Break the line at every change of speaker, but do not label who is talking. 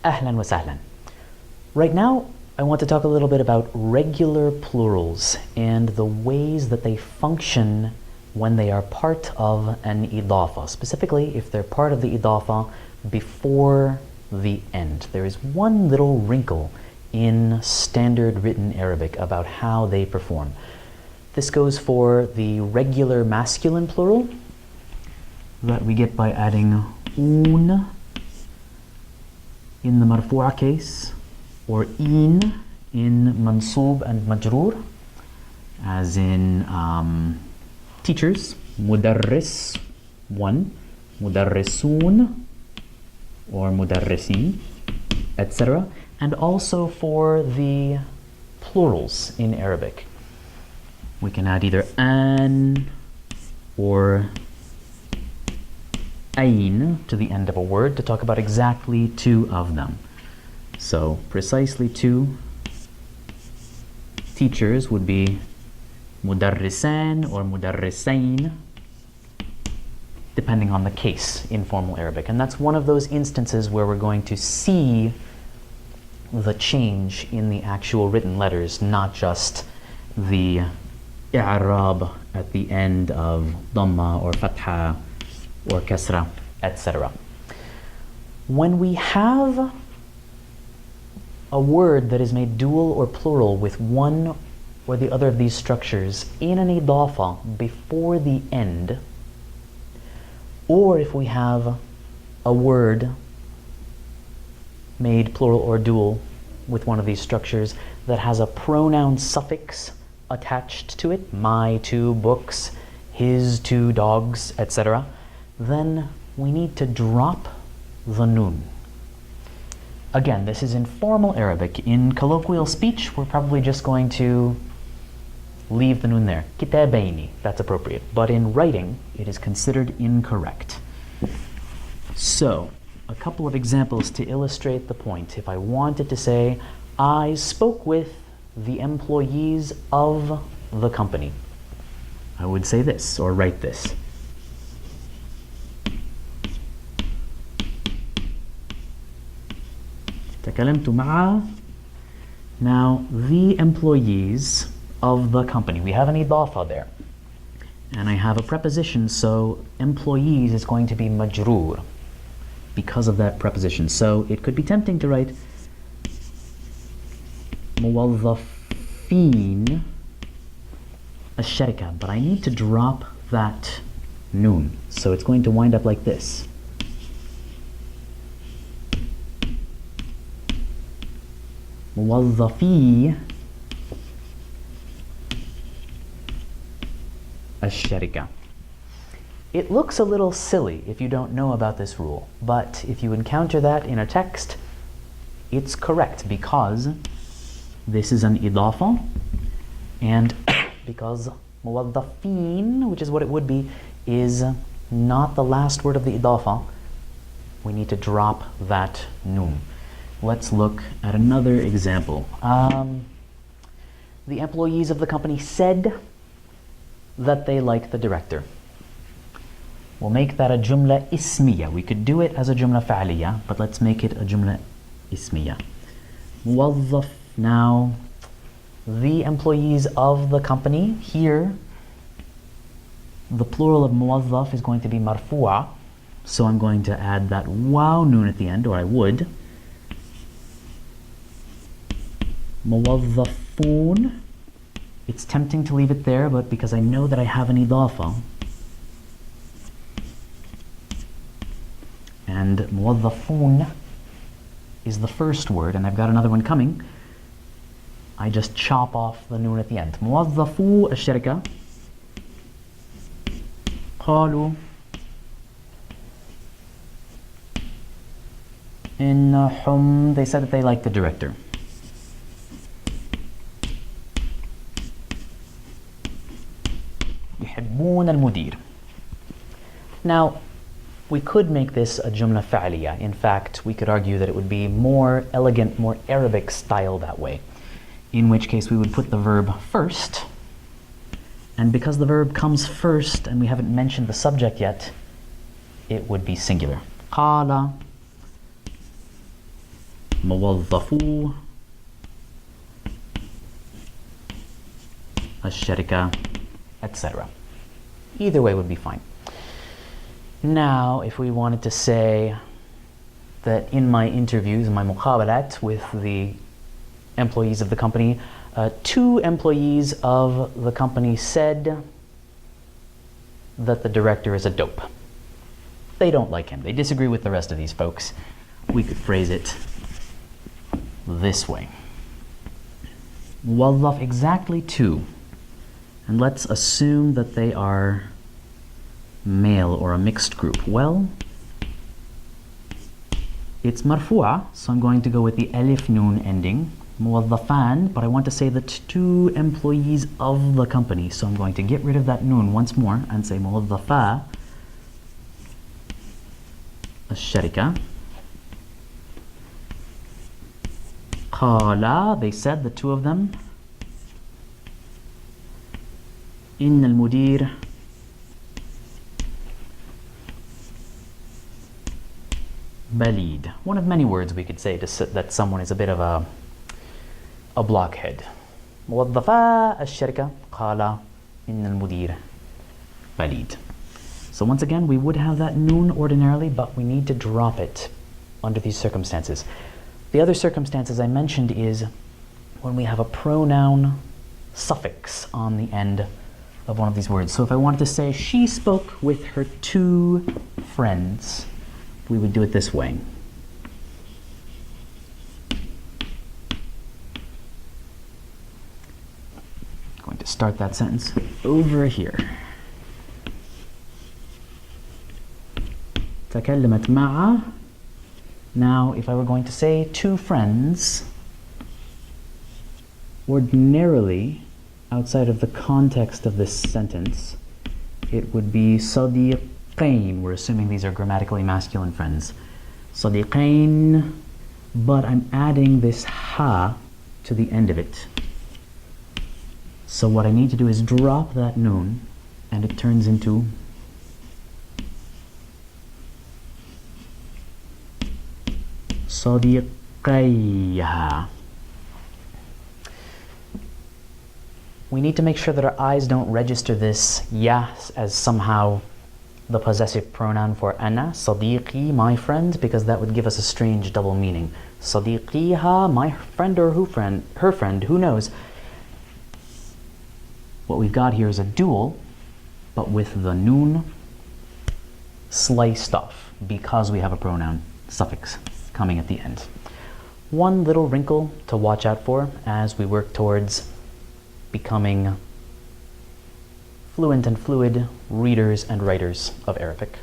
Ahlan wa sahlan. Right now, I want to talk a little bit about regular plurals and the ways that they function when they are part of an idafa, specifically if they're part of the idafa before the end. There is one little wrinkle in standard written Arabic about how they perform. This goes for the regular masculine plural that we get by adding un in the marfu'a case, or in mansub and majroor, as in teachers, mudarris, one, mudarrisun, or mudarrisin, etc. And also for the plurals in Arabic. We can add either an or ayn to the end of a word to talk about exactly two of them. So precisely two teachers would be mudarrisan or mudarrisain, depending on the case in formal Arabic. And that's one of those instances where we're going to see the change in the actual written letters, not just the i'rab at the end of dhamma or fatha or kasra, etc. When we have a word that is made dual or plural with one or the other of these structures in an idafa before the end, or if we have a word made plural or dual with one of these structures that has a pronoun suffix attached to it, my two books, his two dogs, etc., then we need to drop the nun. Again, this is in formal Arabic. In colloquial speech, we're probably just going to leave the nun there. Kitabaini, that's appropriate. But in writing, it is considered incorrect. So, a couple of examples to illustrate the point. If I wanted to say, I spoke with the employees of the company, I would say this, or write this. تكلمت مع. Now, the employees of the company. We have an idafa there. And I have a preposition, so employees is going to be majroor because of that preposition. So it could be tempting to write موظفين الشركة, but I need to drop that noon. So it's going to wind up like this. موظفي الشركة. It looks a little silly if you don't know about this rule, but if you encounter that in a text, it's correct because this is an idafa, and because موظفين, which is what it would be, is not the last word of the idafa, we need to drop that noon. Let's look at another example. The employees of the company said that they like the director. We'll make that a jumla ismiya. We could do it as a jumla fa'liya, but let's make it a jumla ismiya. Muwazzaf. Now, the employees of the company, here, the plural of muwazzaf is going to be marfu'a, so I'm going to add that waw noon at the end, or I would. Muwazzafun. It's tempting to leave it there, but because I know that I have an idafa, and muwazzafun is the first word, and I've got another one coming, I just chop off the noon at the end. موظفو الشركة قالوا إنهم, they said that they like the director. يحبون المدير. Now, we could make this a jumla fa'liya. In fact, we could argue that it would be more elegant, more Arabic style that way, in which case we would put the verb first, and because the verb comes first and we haven't mentioned the subject yet, it would be singular. قال موظفو الشركة, etc. Either way would be fine. Now, if we wanted to say that in my interviews, in my muqabalat with the employees of the company, 2 employees of the company said that the director is a dope. They don't like him. They disagree with the rest of these folks. We could phrase it this way. Muwazzaf, exactly 2. And let's assume that they are male or a mixed group. Well, it's marfu'a, so I'm going to go with the alif noon ending. Muwazzafan, but I want to say the 2 employees of the company, so I'm going to get rid of that noon once more and say muwazzafa الشركة. قال, they said, the 2 of them, إن المدير بليد. One of many words we could say that someone is a bit of a blockhead. موظفا الشركة قال إن المدير بليد. So once again, we would have that noon ordinarily, but we need to drop it under these circumstances. The other circumstances I mentioned is when we have a pronoun suffix on the end of one of these words. So if I wanted to say she spoke with her 2 friends, we would do it this way. I'm going to start that sentence over here. تكلمت مع. Now, if I were going to say 2 friends, ordinarily, outside of the context of this sentence, it would be صديقين. We're assuming these are grammatically masculine friends. صديقين, but I'm adding this ha to the end of it. So what I need to do is drop that noon, and it turns into صديقيها. We need to make sure that our eyes don't register this ya as somehow the possessive pronoun for ana, صديقي, my friend, because that would give us a strange double meaning. صديقيها, my friend or her friend, who knows? What we've got here is a dual, but with the noon sliced off because we have a pronoun suffix coming at the end. One little wrinkle to watch out for as we work towards becoming fluent and fluid readers and writers of Arabic.